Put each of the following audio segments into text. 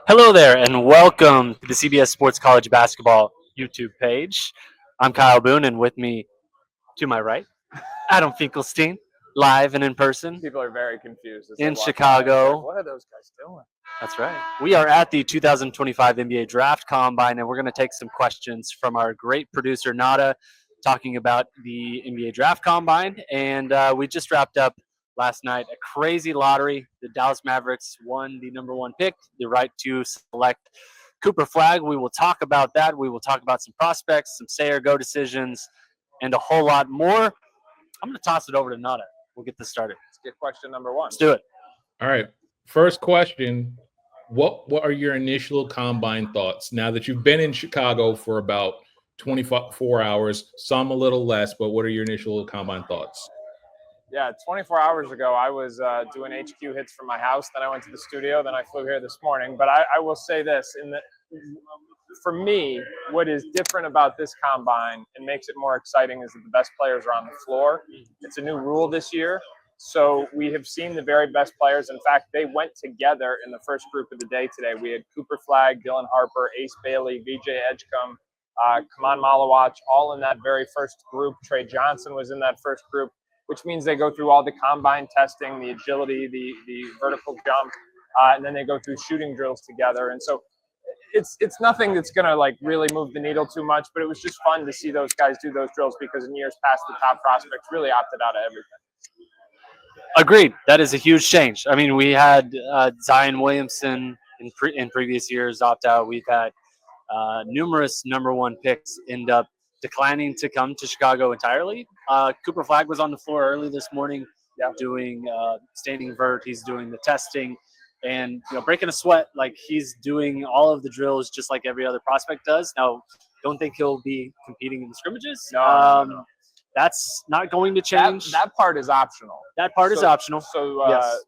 Hello there, and welcome to the CBS Sports College Basketball YouTube page. I'm Kyle Boone, and with me to my right, Adam Finklestein, live and in person People are very confused as they in walk by. It's like, Chicago. what are those guys doing? That's right. We are at the 2025 NBA Draft Combine, and we're going to take some questions from our great producer, Nada, talking about the NBA Draft Combine. And we just wrapped up last night a crazy lottery. The Dallas Mavericks won the number one pick, the right to select Cooper Flag. We will talk about that. We will talk about some prospects, some say or go decisions, and a whole lot more. I'm going to toss it over to Nada. We'll get this started. Let's get question number one. Let's do it. All right. First question. What are your initial combine thoughts now that you've been in Chicago for about 24 hours, some a little less, but what are your initial combine thoughts? Yeah, 24 hours ago, I was doing HQ hits from my house. Then I went to the studio. Then I flew here this morning. But I will say this. For me, what is different about this combine and makes it more exciting is that the best players are on the floor. It's a new rule this year. So we have seen the very best players. In fact, they went together in the first group of the day today. We had Cooper Flag, Dylan Harper, Ace Bailey, VJ Edgecombe, Kaman Malawach, all in that very first group. Trey Johnson was in that first group, which means they go through all the combine testing, the agility, the vertical jump, and then they go through shooting drills together. And so it's nothing that's going to like really move the needle too much, but it was just fun to see those guys do those drills because in years past, the top prospects really opted out of everything. Agreed. That is a huge change. I mean, we had Zion Williamson in previous years opt out. We've had numerous number one picks end up declining to come to Chicago entirely. Cooper Flag was on the floor early this morning, doing standing vert. He's doing the testing and breaking a sweat. Like he's doing all of the drills just like every other prospect does. Now, don't think he'll be competing in the scrimmages. No. That's not going to change. That part is optional. That part is optional. So yes.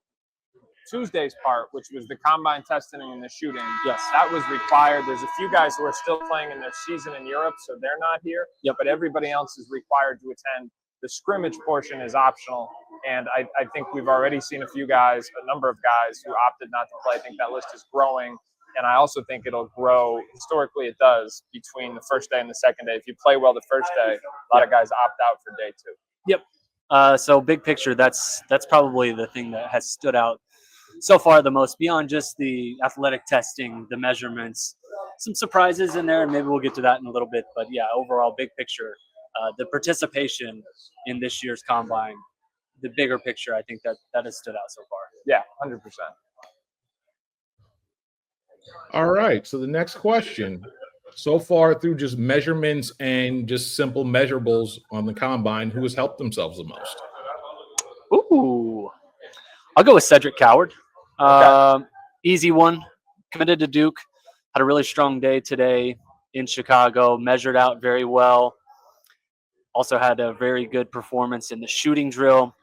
Tuesday's part, which was the combine testing and the shooting, yes, that was required. There's a few guys who are still playing in their season in Europe, so they're not here. Yep. But everybody else is required to attend. The scrimmage portion is optional, and I think we've already seen a number of guys who opted not to play. I think that list is growing, and I also think it'll grow. Historically, it does between the first day and the second day. If you play well the first day, a lot of guys opt out for day two. Yep. So big picture, that's probably the thing that has stood out so far the most, beyond just the athletic testing, the measurements, some surprises in there, and maybe we'll get to that in a little bit. But yeah, overall, big picture, the participation in this year's combine, the bigger picture, I think that has stood out so far. Yeah, 100%. All right. So the next question, so far through just measurements and just simple measurables on the combine, who has helped themselves the most? Ooh, I'll go with Cedric Coward. Okay. Easy one. Committed to Duke. Had a really strong day today in Chicago. Measured out very well. Also had a very good performance in the shooting drill,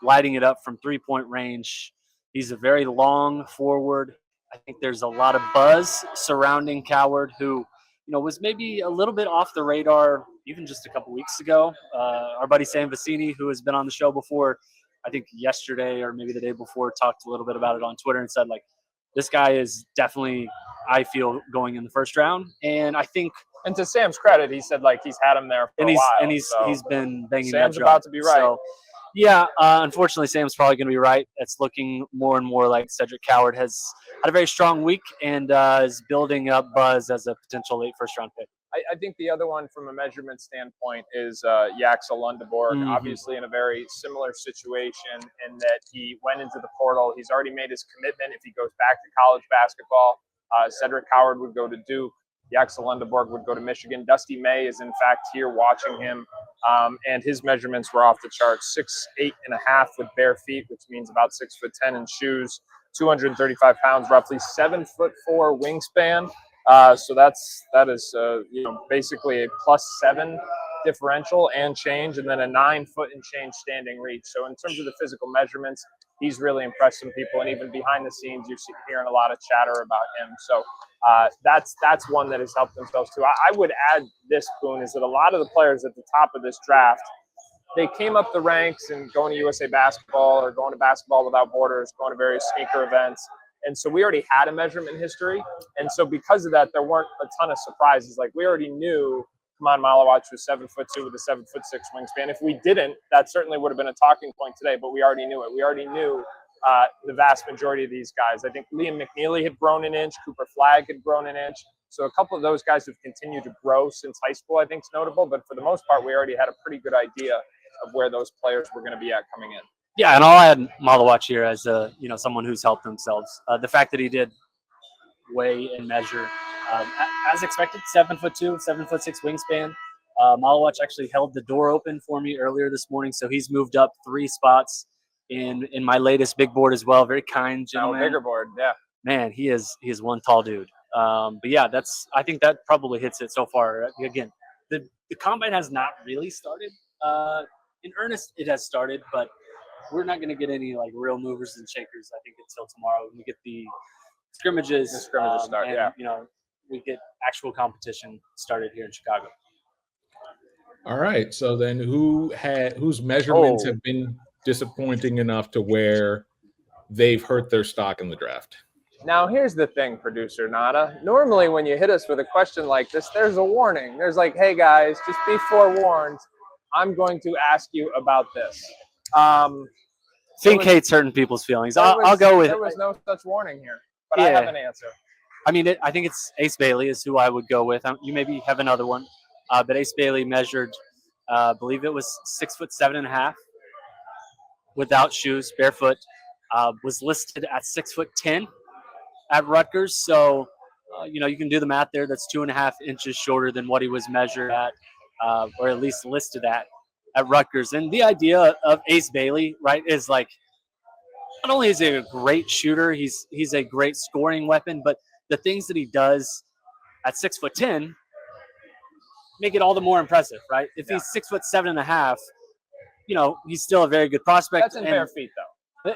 lighting it up from three-point range. He's a very long forward. I think there's a lot of buzz surrounding Coward, who was maybe a little bit off the radar even just a couple weeks ago. Our buddy Sam Vecini, who has been on the show before, I think yesterday or maybe the day before, talked a little bit about it on Twitter and said, like, this guy is definitely, I feel, going in the first round. And I think, and to Sam's credit, he said like he's had him there for a while. And he's been banging Sam's that drum. about to be right. So, yeah, unfortunately, Sam's probably going to be right. It's looking more and more like Cedric Coward has had a very strong week and is building up buzz as a potential late first-round pick. I think the other one from a measurement standpoint is Yaxel Lundeborg, obviously in a very similar situation in that he went into the portal. He's already made his commitment if he goes back to college basketball. Cedric Coward would go to Duke. Yaxel Lundeborg would go to Michigan. Dusty May is, in fact, here watching him, and his measurements were off the charts. 6'8.5" with bare feet, which means about 6'10" in shoes, 235 pounds, roughly 7'4" wingspan. So that is basically a +7 differential and change, and then a 9-foot and change standing reach. So in terms of the physical measurements, he's really impressed some people, and even behind the scenes, you're hearing a lot of chatter about him. So that's one that has helped themselves too. I would add this, Boone, is that a lot of the players at the top of this draft, they came up the ranks and going to USA Basketball or going to Basketball Without Borders, going to various sneaker events. And so we already had a measurement history. And so because of that, there weren't a ton of surprises. Like we already knew Kon Knueppel was 7'2" with a 7'6" wingspan. If we didn't, that certainly would have been a talking point today, but we already knew it. We already knew the vast majority of these guys. I think Liam McNeely had grown an inch, Cooper Flagg had grown an inch. So a couple of those guys have continued to grow since high school, I think is notable. But for the most part, we already had a pretty good idea of where those players were going to be at coming in. Yeah, and I'll add Malawach here as someone who's helped themselves. The fact that he did weigh and measure as expected, 7'2", 7'6" wingspan. Malawach actually held the door open for me earlier this morning, so he's moved up 3 spots in my latest big board as well. Very kind gentleman. Now a bigger board, yeah. Man, he is one tall dude. But yeah, I think that probably hits it so far. Again, the combine has not really started in earnest. It has started, but we're not going to get any like real movers and shakers, I think, until tomorrow when we get the scrimmages. The scrimmages start, and, yeah. We get actual competition started here in Chicago. All right. So then whose measurements have been disappointing enough to where they've hurt their stock in the draft? Now, here's the thing, producer Nada. Normally, when you hit us with a question like this, there's a warning. There's like, hey, guys, just be forewarned. I'm going to ask you about this. Fink hates hurting people's feelings. I'll go with it. There was no such warning here, but I have an answer. I mean, I think it's Ace Bailey is who I would go with. You maybe have another one. But Ace Bailey measured, I believe it was 6'7.5" without shoes, barefoot. Was listed at 6'10" at Rutgers. So, you can do the math there. That's 2.5 inches shorter than what he was measured at, or at least listed at Rutgers. And the idea of Ace Bailey, right, is like, not only is he a great shooter, he's a great scoring weapon, but the things that he does at 6'10" make it all the more impressive, right? If he's 6'7.5", he's still a very good prospect. That's in bare feet, though.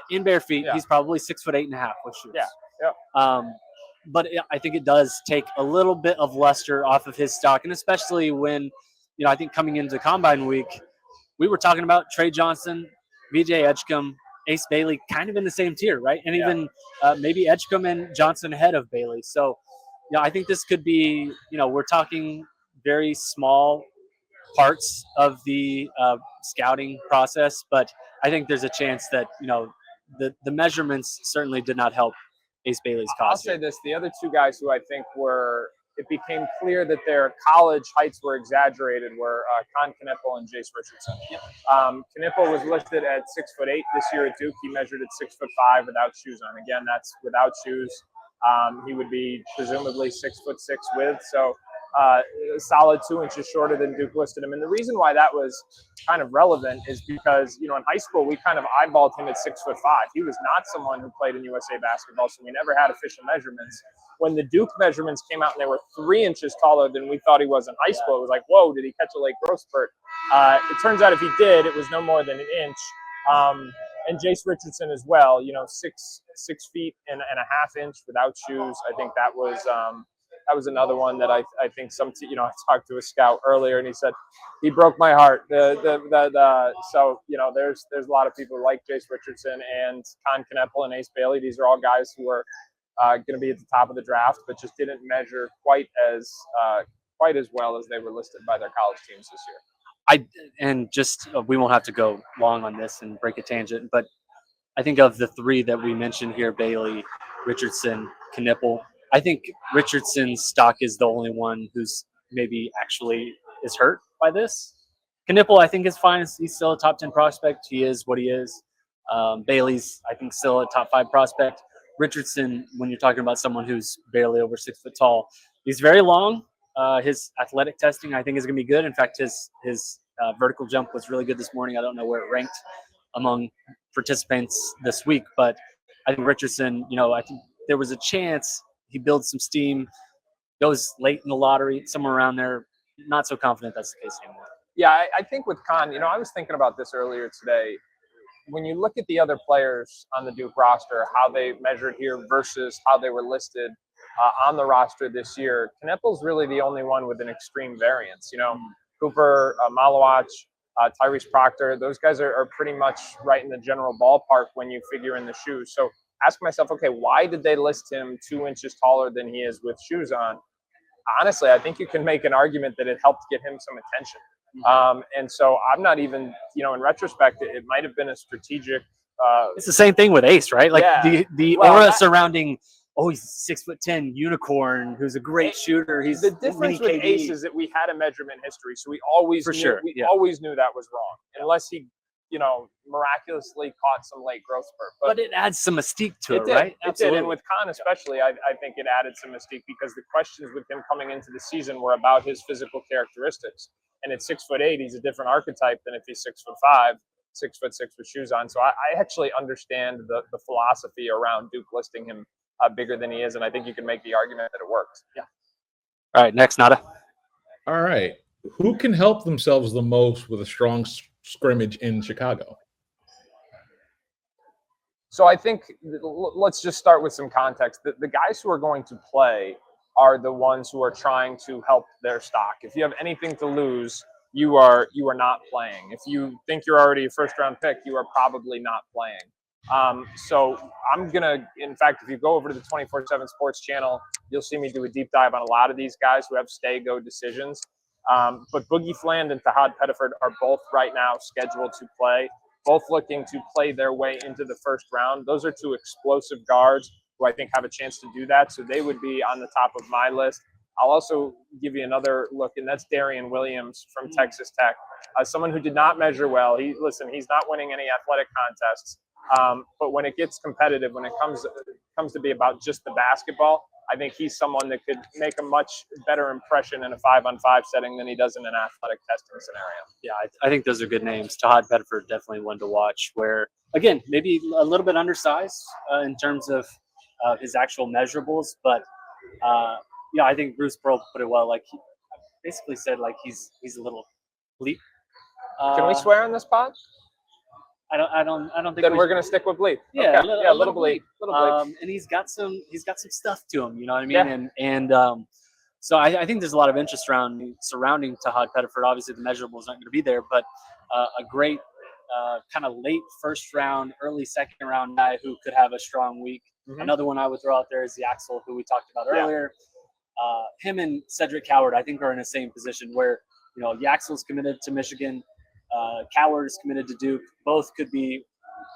In bare feet, he's probably 6'8.5" with shoes. Yeah. But I think it does take a little bit of luster off of his stock, and especially when, I think coming into Combine Week, we were talking about Trey Johnson, VJ Edgecombe, Ace Bailey, kind of in the same tier, right? And even maybe Edgecombe and Johnson ahead of Bailey. So, I think this could be, we're talking very small parts of the scouting process, but I think there's a chance that, the measurements certainly did not help Ace Bailey's cause. I'll say this. The other 2 guys who I think it became clear that their college heights were exaggerated were Kon Knueppel and Jace Richardson. Knueppel was listed at 6'8" this year at Duke. He measured at 6'5" without shoes on. Again, that's without shoes. He would be presumably 6'6" with. So a solid 2 inches shorter than Duke listed him. And the reason why that was kind of relevant is because, in high school, we kind of eyeballed him at 6'5". He was not someone who played in USA basketball, so we never had official measurements. When the Duke measurements came out and they were 3 inches taller than we thought he was in high school, it was like, whoa, did he catch a late growth spurt? It turns out if he did, it was no more than an inch. And Jace Richardson as well, 6 feet and a half inch without shoes. I think that was another one that I think I talked to a scout earlier and he said he broke my heart. So there's a lot of people like Jace Richardson and Kon Knueppel and Ace Bailey. These are all guys who are going to be at the top of the draft, but just didn't measure quite as well as they were listed by their college teams this year. We won't have to go long on this and break a tangent, but I think of the 3 that we mentioned here, Bailey, Richardson, Knueppel, I think Richardson's stock is the only one who's maybe actually is hurt by this. Knueppel, I think, is fine. He's still a top 10 prospect. He is what he is. Bailey's, I think, still a top 5 prospect. Richardson, when you're talking about someone who's barely over 6 foot tall, he's very long. His athletic testing, I think, is going to be good. In fact, his vertical jump was really good this morning. I don't know where it ranked among participants this week, but I think Richardson, I think there was a chance he builds some steam, goes late in the lottery, somewhere around there. Not so confident that's the case anymore. Yeah, I think with Kon, I was thinking about this earlier today. When you look at the other players on the Duke roster, how they measured here versus how they were listed on the roster this year, Knueppel's really the only one with an extreme variance. Cooper, Malawach, Tyrese Proctor, those guys are pretty much right in the general ballpark when you figure in the shoes. So ask myself, okay, why did they list him 2 inches taller than he is with shoes on? Honestly, I think you can make an argument that it helped get him some attention. And so I'm not even, in retrospect, it might have been a strategic. It's the same thing with Ace, right? Like the aura surrounding. Oh, he's a 6'10" unicorn who's a great shooter. He's the difference with Ace is that we had a measurement history, so we always always knew that was wrong, unless he, miraculously caught some late growth spurt. But it adds some mystique to it, did. right? It did, and with Kon especially, I think it added some mystique because the questions with him coming into the season were about his physical characteristics. And at 6'8", he's a different archetype than if he's 6'5", 6'6" with shoes on. So I actually understand the philosophy around Duke listing him bigger than he is, and I think you can make the argument that it works. Yeah. All right, next, Nada. All right. Who can help themselves the most with a strong scrimmage in Chicago? So I think let's just start with some context. The guys who are going to play are the ones who are trying to help their stock. If you have anything to lose, you are not playing. If you think you're already a first-round pick, you are probably not playing. So I'm going to, in fact, if you go over to the 24/7 Sports channel, you'll see me do a deep dive on a lot of these guys who have stay-go decisions. But Boogie Fland and Tahad Pettiford are both right now scheduled to play, both looking to play their way into the first round. Those are two explosive guards who I think have a chance to do that. So they would be on the top of my list. I'll also give you another look, and that's Darian Williams from Texas Tech, someone who did not measure well. He's not winning any athletic contests. But when it gets competitive, when it comes to be about just the basketball, I think he's someone that could make a much better impression in a 5-on-5 setting than he does in an athletic testing scenario. Yeah, I think those are good names. Tahad Pettiford, definitely one to watch, where, again, maybe a little bit undersized in terms of his actual measurables. But, I think Bruce Pearl put it well. Like, he basically said, like, he's a little bleep. Can we swear on this pod? I don't think. Then we're gonna stick with bleep. Yeah, okay. a little bleep. Little bleep. And he's got some stuff to him. You know what I mean? Yeah. So I think there's a lot of interest surrounding Tahad Pettiford. Obviously, the measurables aren't going to be there, but a great kind of late first round, early second round guy who could have a strong week. Mm-hmm. Another one I would throw out there is Yaxel, who we talked about earlier. Him and Cedric Coward, I think, are in the same position where Yaxel's committed to Michigan. Coward is committed to Duke. Both could be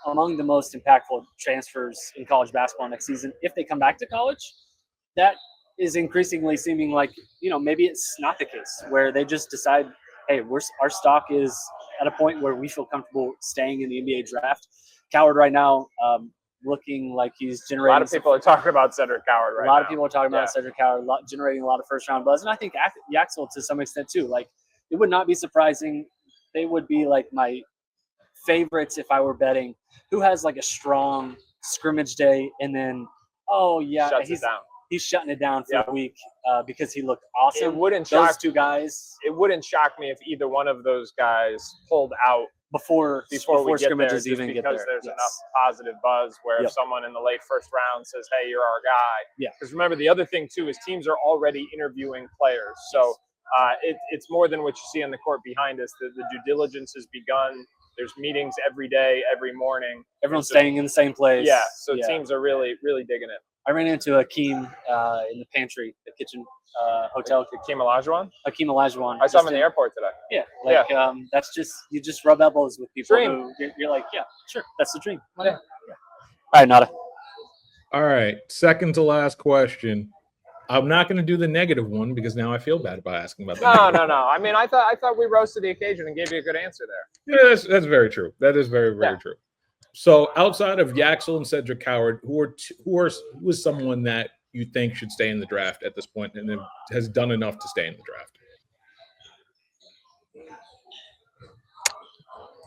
among the most impactful transfers in college basketball next season. If they come back to college, that is increasingly seeming like, maybe it's not the case, where they just decide, hey, our stock is at a point where we feel comfortable staying in the NBA draft. Coward right now, looking like he's generating. A lot of people are talking about Cedric Coward right now. A lot of people are talking about Cedric Coward, generating a lot of first-round buzz. And I think Yaxel to some extent too. Like, it would not be surprising. They would be like my favorites if I were betting. Who has like a strong scrimmage day and then, he's shutting it down for a week because he looked awesome. It wouldn't those shock two guys. It wouldn't shock me if either one of those guys pulled out before scrimmages even get there. Because there's enough positive buzz where if someone in the late first round says, "Hey, you're our guy." Yeah. Because remember, the other thing too is teams are already interviewing players, so. It's more than what you see on the court behind us. The due diligence has begun. There's meetings every day, every morning. Everyone's staying in the same place. Yeah, so teams are really, really digging it. I ran into Hakeem in the pantry, the kitchen hotel. Hakeem Olajuwon? Hakeem Olajuwon. I saw him in the airport today. Yeah, that's just, you just rub elbows with people dream. who you're like, yeah, sure, that's the dream. Yeah. All right, Nada. All right, second to last question. I'm not going to do the negative one because now I feel bad about asking about that. No. I mean, I thought we rose to the occasion and gave you a good answer there. Yeah, that's very true. That is very, very true. So outside of Yaxel and Cedric Coward, who is someone that you think should stay in the draft at this point and has done enough to stay in the draft?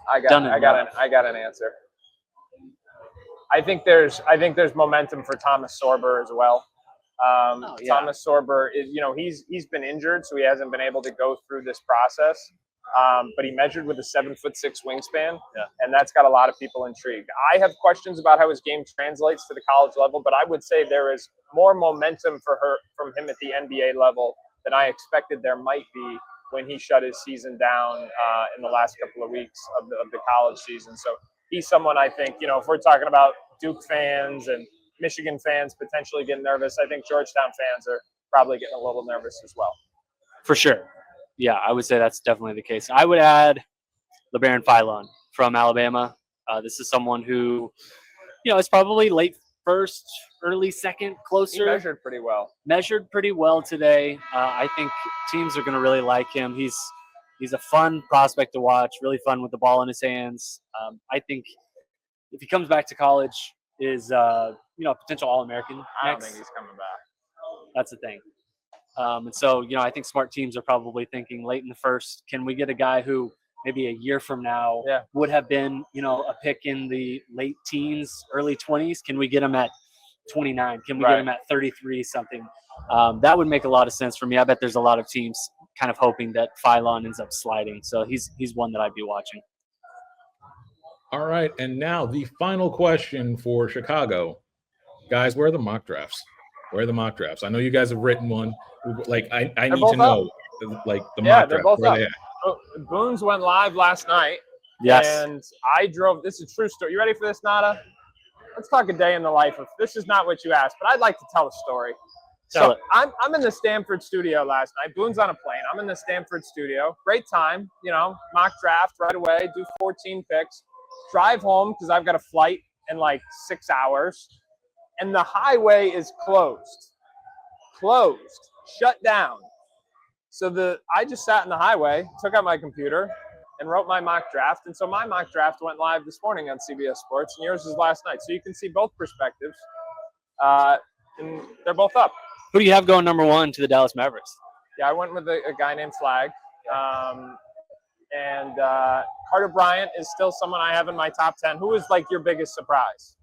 I got an answer. I think there's momentum for Thomas Sorber as well. Thomas Sorber is, he's been injured, so he hasn't been able to go through this process. But he measured with a 7'6" wingspan, and that's got a lot of people intrigued. I have questions about how his game translates to the college level, but I would say there is more momentum from him at the NBA level than I expected there might be when he shut his season down in the last couple of weeks of the college season. So he's someone I think, if we're talking about Duke fans and Michigan fans potentially getting nervous. I think Georgetown fans are probably getting a little nervous as well. For sure. Yeah, I would say that's definitely the case. I would add LeBaron Philon from Alabama. This is someone who, is probably late first, early second, closer. He measured pretty well. Measured pretty well today. I think teams are going to really like him. He's a fun prospect to watch, really fun with the ball in his hands. I think if he comes back to college, is a potential All-American. I don't think he's coming back. That's the thing. And so, I think smart teams are probably thinking late in the first, can we get a guy who maybe a year from now would have been, a pick in the late teens, early 20s? Can we get him at 29? Can we get him at 33 something? That would make a lot of sense for me. I bet there's a lot of teams kind of hoping that Philon ends up sliding. So he's one that I'd be watching. All right, and now the final question for Chicago. Guys, where are the mock drafts? Where are the mock drafts? I know you guys have written one. Like, I need to know, like, the mock they're drafts. both Where up. are they at? Boone's went live last night. Yes. And I drove – this is a true story. You ready for this, Nada? Let's talk a day in the life of – this is not what you asked, but I'd like to tell a story. Tell it. I'm in the Stanford studio last night. Boone's on a plane. I'm in the Stanford studio. Great time, mock draft right away, do 14 picks. Drive home because I've got a flight in like 6 hours. And the highway is closed, shut down. So I just sat in the highway, took out my computer, and wrote my mock draft. And so my mock draft went live this morning on CBS Sports, and yours is last night. So you can see both perspectives, and they're both up. Who do you have going number one to the Dallas Mavericks? Yeah, I went with a guy named Flag. And Carter Bryant is still someone I have in my top 10. Who is, like, your biggest surprise?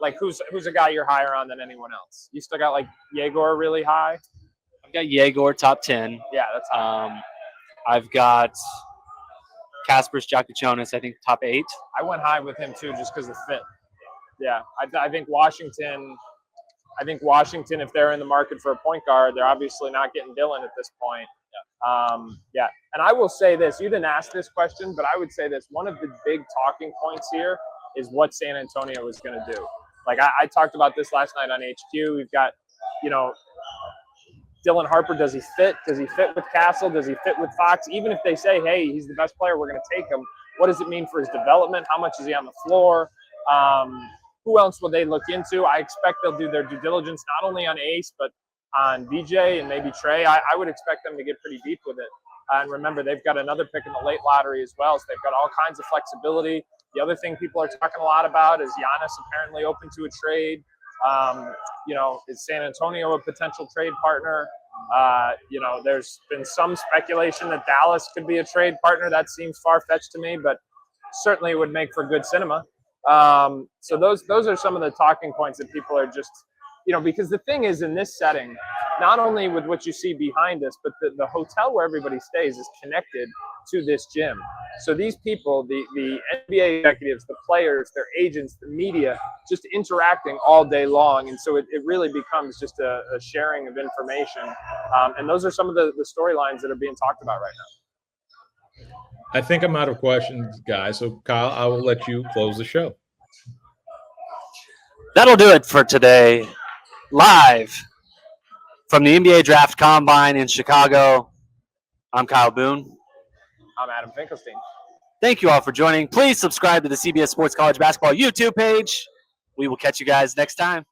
Like, who's a guy you're higher on than anyone else? You still got, like, Yegor really high? I've got Yegor top 10. Yeah, that's high. I've got Kaspers Jakučionis, I think, top 8. I went high with him, too, just because of fit. Yeah, I think Washington, if they're in the market for a point guard, they're obviously not getting Dillon at this point. Yeah. And I will say this, you didn't ask this question, but I would say this, one of the big talking points here is what San Antonio is going to do. Like, I talked about this last night on HQ. We've got, Dylan Harper, does he fit? Does he fit with Castle? Does he fit with Fox? Even if they say, hey, he's the best player, we're going to take him. What does it mean for his development? How much is he on the floor? Who else will they look into? I expect they'll do their due diligence, not only on Ace, but on VJ and maybe Trey. I would expect them to get pretty deep with it. And remember, they've got another pick in the late lottery as well, so they've got all kinds of flexibility. The other thing people are talking a lot about is Giannis apparently open to a trade. Is San Antonio a potential trade partner? There's been some speculation that Dallas could be a trade partner. That seems far-fetched to me, but certainly it would make for good cinema. So those are some of the talking points that people are just, because the thing is, in this setting, not only with what you see behind us, but the hotel where everybody stays is connected to this gym. So these people, the NBA executives, the players, their agents, the media, just interacting all day long. And so it really becomes just a sharing of information. And those are some of the storylines that are being talked about right now. I think I'm out of questions, guys. So, Kyle, I will let you close the show. That'll do it for today. Live from the NBA Draft Combine in Chicago, I'm Kyle Boone. I'm Adam Finklestein. Thank you all for joining. Please subscribe to the CBS Sports College Basketball YouTube page. We will catch you guys next time.